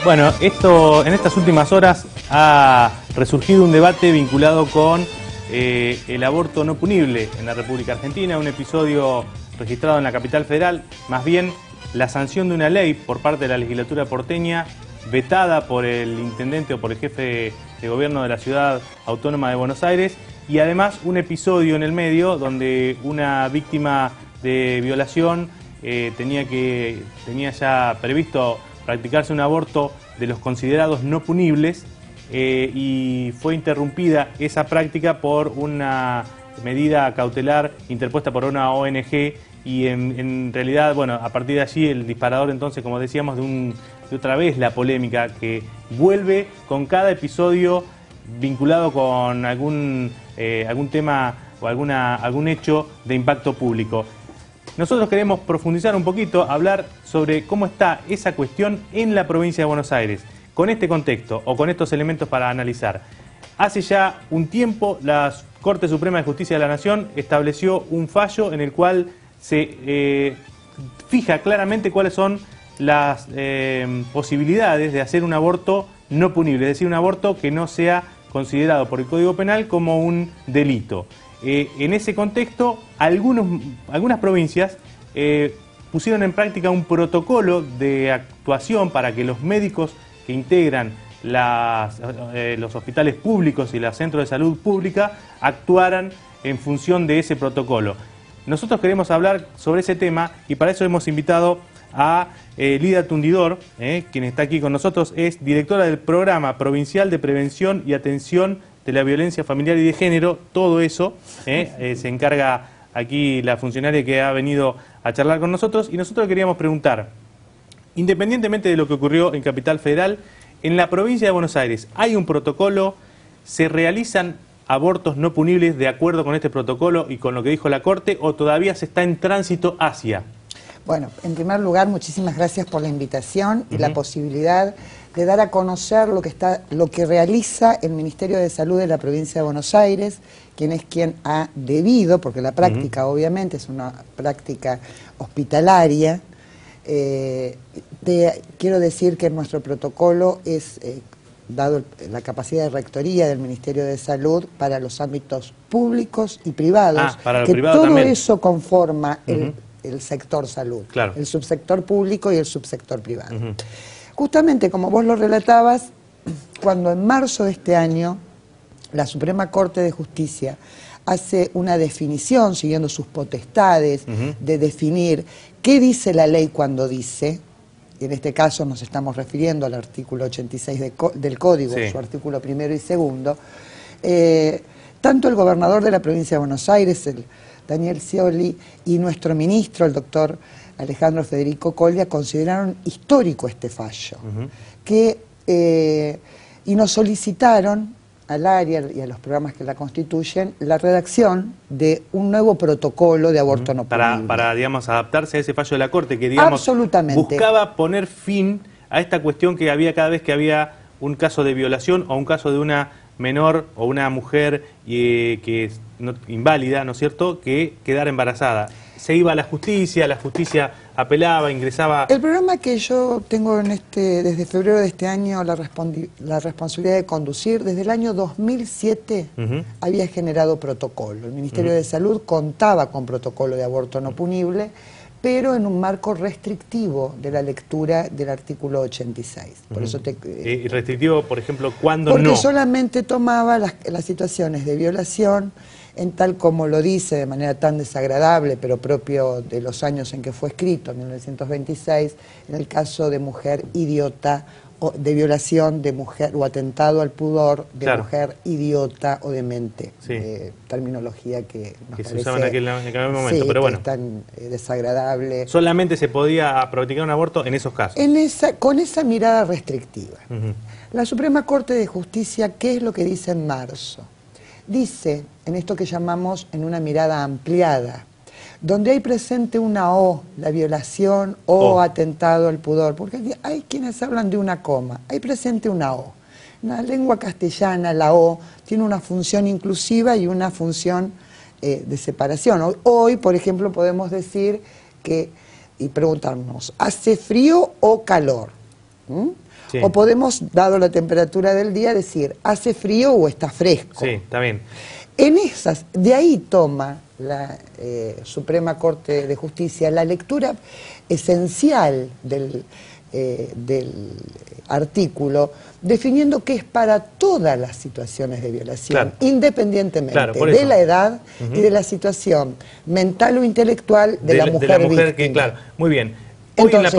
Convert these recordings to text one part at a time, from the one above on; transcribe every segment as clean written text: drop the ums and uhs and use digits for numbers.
Bueno, en estas últimas horas ha resurgido un debate vinculado con el aborto no punible en la República Argentina, un episodio registrado en la capital federal, más bien la sanción de una ley por parte de la legislatura porteña, vetada por el intendente o por el jefe de gobierno de la ciudad autónoma de Buenos Aires, y además un episodio en el medio donde una víctima de violación tenía ya previsto practicarse un aborto de los considerados no punibles, y fue interrumpida esa práctica por una medida cautelar interpuesta por una ONG, y en realidad, bueno, a partir de allí el disparador entonces, como decíamos, de otra vez la polémica que vuelve con cada episodio vinculado con algún tema o algún hecho de impacto público. Nosotros queremos profundizar un poquito, hablar sobre cómo está esa cuestión en la provincia de Buenos Aires, con este contexto o con estos elementos para analizar. Hace ya un tiempo la Corte Suprema de Justicia de la Nación estableció un fallo en el cual se fija claramente cuáles son las posibilidades de hacer un aborto no punible, es decir, un aborto que no sea considerado por el Código Penal como un delito. En ese contexto, algunas provincias pusieron en práctica un protocolo de actuación para que los médicos que integran los hospitales públicos y los centros de salud pública actuaran en función de ese protocolo. Nosotros queremos hablar sobre ese tema y para eso hemos invitado a Lida Tundidor, quien está aquí con nosotros, es directora del Programa Provincial de Prevención y Atención de la Violencia Familiar y de Género. Todo eso se encarga aquí la funcionaria que ha venido a charlar con nosotros, y nosotros queríamos preguntar, independientemente de lo que ocurrió en Capital Federal, en la provincia de Buenos Aires, ¿hay un protocolo? ¿Se realizan abortos no punibles de acuerdo con este protocolo y con lo que dijo la Corte, o todavía se está en tránsito hacia? Bueno, en primer lugar, muchísimas gracias por la invitación y la posibilidad de dar a conocer lo que realiza el Ministerio de Salud de la provincia de Buenos Aires, quien ha debido, porque la práctica obviamente es una práctica hospitalaria. Quiero decir que nuestro protocolo es, dado la capacidad de rectoría del Ministerio de Salud, para los ámbitos públicos y privados, para que privado todo también. eso conforma el sector salud, claro. El subsector público y el subsector privado. Justamente como vos lo relatabas, cuando en marzo de este año la Suprema Corte de Justicia hace una definición, siguiendo sus potestades, de definir qué dice la ley cuando dice, y en este caso nos estamos refiriendo al artículo 86 del Código, su artículo primero y segundo, tanto el gobernador de la provincia de Buenos Aires, el Daniel Scioli, y nuestro ministro, el doctor Alejandro Federico Colia, consideraron histórico este fallo, y nos solicitaron al área y a los programas que la constituyen la redacción de un nuevo protocolo de aborto no punible. Para, digamos, adaptarse a ese fallo de la Corte que, digamos, absolutamente buscaba poner fin a esta cuestión que había cada vez que había un caso de violación o un caso de una menor o una mujer que es inválida, ¿no es cierto?, que quedara embarazada. Se iba a la justicia apelaba, ingresaba... El programa que yo tengo desde febrero de este año la responsabilidad de conducir, desde el año 2007 había generado protocolo. El Ministerio de Salud contaba con protocolo de aborto no punible, pero en un marco restrictivo de la lectura del artículo 86. Por eso ¿Y restrictivo, por ejemplo, cuándo no? Porque solamente tomaba las situaciones de violación, en tal como lo dice de manera tan desagradable, pero propio de los años en que fue escrito, en 1926, en el caso de mujer idiota, o de violación de mujer, o atentado al pudor de mujer idiota o demente. Terminología que nos parece, se usaba en aquel momento, pero bueno. Es tan desagradable. Solamente se podía practicar un aborto en esos casos. Con esa mirada restrictiva. La Suprema Corte de Justicia, ¿qué es lo que dice en marzo? Dice, en esto que llamamos en una mirada ampliada, donde hay presente una O, la violación o atentado al pudor, porque hay quienes hablan de una coma, hay presente una O. En la lengua castellana la O tiene una función inclusiva y una función de separación. Hoy, por ejemplo, podemos decir y preguntarnos, ¿hace frío o calor? Sí. O podemos, dado la temperatura del día, decir, ¿hace frío o está fresco? Sí, está bien. En esas, de ahí toma la Suprema Corte de Justicia la lectura esencial del artículo, definiendo que es para todas las situaciones de violación, claro, independientemente claro, de la edad y de la situación mental o intelectual de la mujer víctima. Que, claro, muy bien. Hoy Entonces,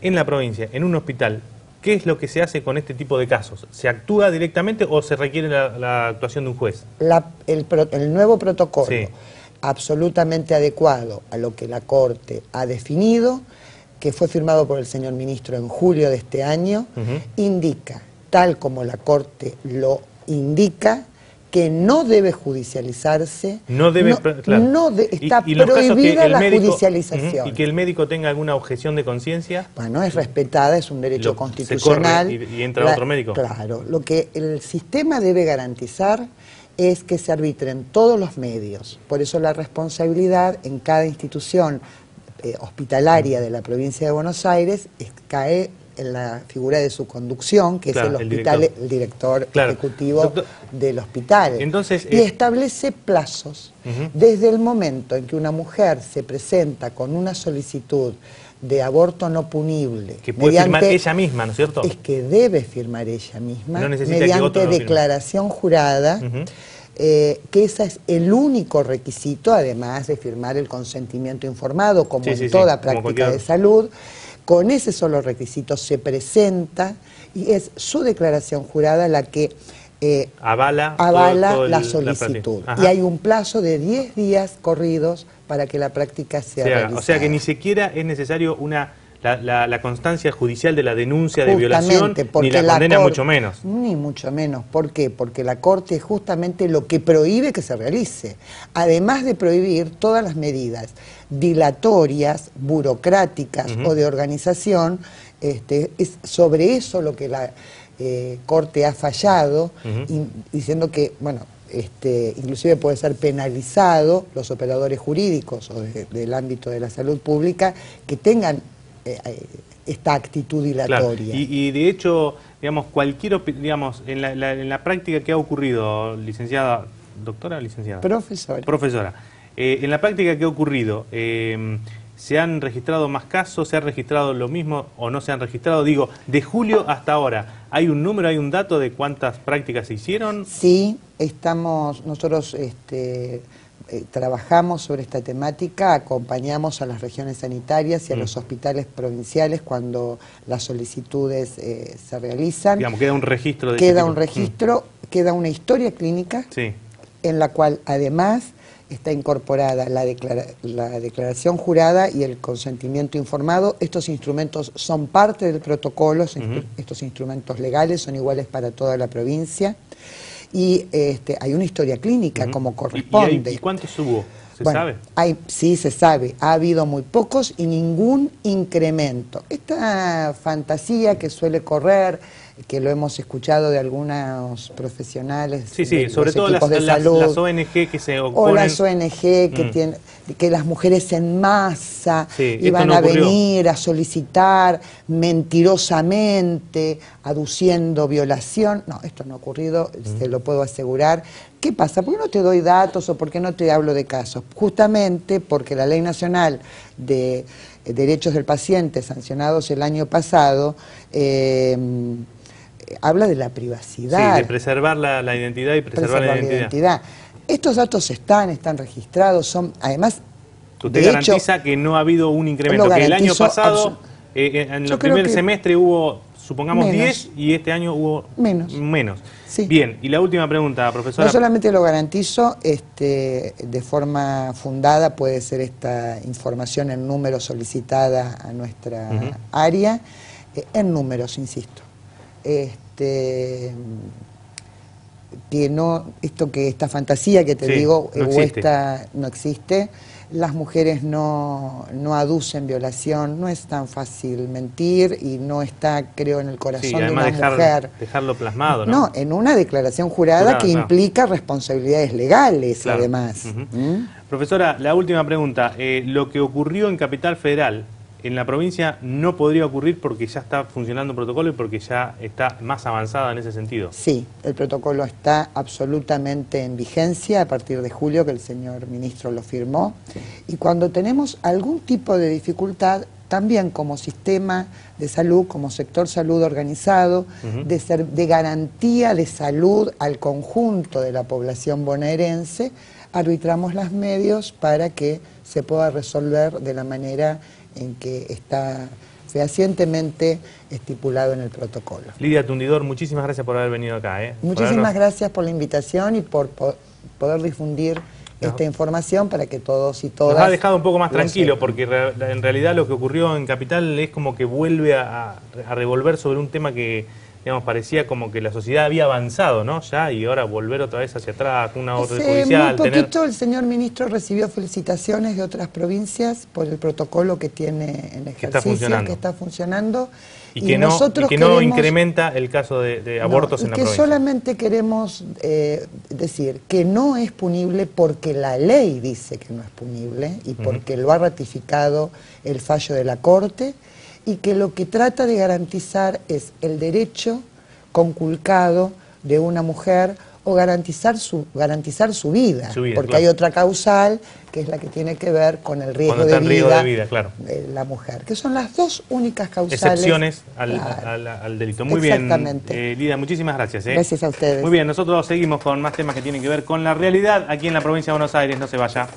en la provincia, en un hospital, ¿qué es lo que se hace con este tipo de casos? ¿Se actúa directamente o se requiere la actuación de un juez? El nuevo protocolo, sí, absolutamente adecuado a lo que la Corte ha definido, que fue firmado por el señor ministro en julio de este año, indica, tal como la Corte lo indica, que no debe judicializarse, está prohibida la judicialización. Y que el médico tenga alguna objeción de conciencia. Bueno, es respetada, es un derecho constitucional. Se corre y entra otro médico. Claro, lo que el sistema debe garantizar es que se arbitren todos los medios. Por eso la responsabilidad en cada institución hospitalaria de la provincia de Buenos Aires cae en la figura de su conducción, que claro, es el director claro, ejecutivo del hospital. Entonces, y establece plazos. Desde el momento en que una mujer se presenta con una solicitud de aborto no punible, que puede firmar ella misma, ¿no es cierto? Es que debe firmar ella misma, no necesita mediante declaración jurada, que ese es el único requisito, además de firmar el consentimiento informado, como en toda práctica de salud. Con ese solo requisito se presenta y es su declaración jurada la que avala la solicitud. Y hay un plazo de 10 días corridos para que la práctica sea realizada. O sea que ni siquiera es necesario la constancia judicial de la denuncia de violación, ni la condena mucho menos. Ni mucho menos. ¿Por qué? Porque la Corte es justamente lo que prohíbe que se realice. Además de prohibir todas las medidas dilatorias, burocráticas o de organización, es sobre eso lo que la Corte ha fallado, diciendo que, bueno, inclusive puede ser penalizado los operadores jurídicos o del ámbito de la salud pública que tengan esta actitud dilatoria. Claro. Y de hecho, digamos, digamos, en la práctica que ha ocurrido, licenciada, doctora o licenciada? Profesora. Profesora. En la práctica que ha ocurrido, ¿se han registrado más casos? ¿Se ha registrado lo mismo o no se han registrado? Digo, de julio hasta ahora, ¿hay un número, hay un dato de cuántas prácticas se hicieron? Sí, nosotros trabajamos sobre esta temática, acompañamos a las regiones sanitarias y a los hospitales provinciales cuando las solicitudes se realizan. Digamos, queda un registro. Queda un registro, queda una historia clínica en la cual además está incorporada la declaración jurada y el consentimiento informado. Estos instrumentos son parte del protocolo, estos instrumentos legales son iguales para toda la provincia. Y hay una historia clínica como corresponde. ¿Y cuántos hubo? ¿Se sabe? Sí, se sabe. Ha habido muy pocos y ningún incremento. Esta fantasía que suele correr, que lo hemos escuchado de algunos profesionales, sobre todo las ONG que se oponen. O las ONG que las mujeres en masa iban a venir a solicitar mentirosamente, aduciendo violación. No, esto no ha ocurrido, se lo puedo asegurar. ¿Qué pasa? ¿Por qué no te doy datos o por qué no te hablo de casos? Justamente porque la Ley Nacional de Derechos del Paciente, sancionados el año pasado, habla de la privacidad. Sí, de preservar la identidad y preservar la identidad. Estos datos están registrados, son, además... ¿Usted garantiza que no ha habido un incremento? Que el año pasado, en el primer semestre hubo, supongamos, 10 y este año hubo menos. Sí. Bien, y la última pregunta, profesora. No solamente lo garantizo, de forma fundada puede ser esta información en números solicitada a nuestra área, en números, insisto. Esta fantasía que te digo, no existe. Las mujeres no aducen violación, no es tan fácil mentir y no está, creo, en el corazón de una mujer. Dejarlo plasmado, ¿no? No, en una declaración jurada que implica responsabilidades legales, además. Profesora, la última pregunta. Lo que ocurrió en Capital Federal, en la provincia no podría ocurrir porque ya está funcionando el protocolo y porque ya está más avanzada en ese sentido. Sí, el protocolo está absolutamente en vigencia a partir de julio, que el señor ministro lo firmó, y cuando tenemos algún tipo de dificultad, también como sistema de salud, como sector salud organizado, de garantía de salud al conjunto de la población bonaerense, arbitramos los medios para que se pueda resolver de la manera en que está fehacientemente estipulado en el protocolo. Lidia Tundidor, muchísimas gracias por haber venido acá. Muchísimas gracias por la invitación y por poder difundir esta información para que todos y todas... Nos ha dejado un poco más tranquilo porque en realidad lo que ocurrió en Capital es como que vuelve a revolver sobre un tema que, digamos, parecía como que la sociedad había avanzado, ¿no? Ya, y ahora volver otra vez hacia atrás, una orden judicial. Muy poquito el señor ministro recibió felicitaciones de otras provincias por el protocolo que tiene en ejercicio, que está funcionando. Y que no incrementa el caso de abortos en la provincia. Solamente queremos decir que no es punible porque la ley dice que no es punible y porque lo ha ratificado el fallo de la Corte, y que lo que trata de garantizar es el derecho conculcado de una mujer o garantizar su vida, porque claro, hay otra causal que es la que tiene que ver con el riesgo de vida, claro, de la mujer, que son las dos únicas causales. Excepciones al delito. Muy bien, Lidia, muchísimas gracias. Gracias a ustedes. Muy bien, nosotros seguimos con más temas que tienen que ver con la realidad aquí en la provincia de Buenos Aires, no se vaya.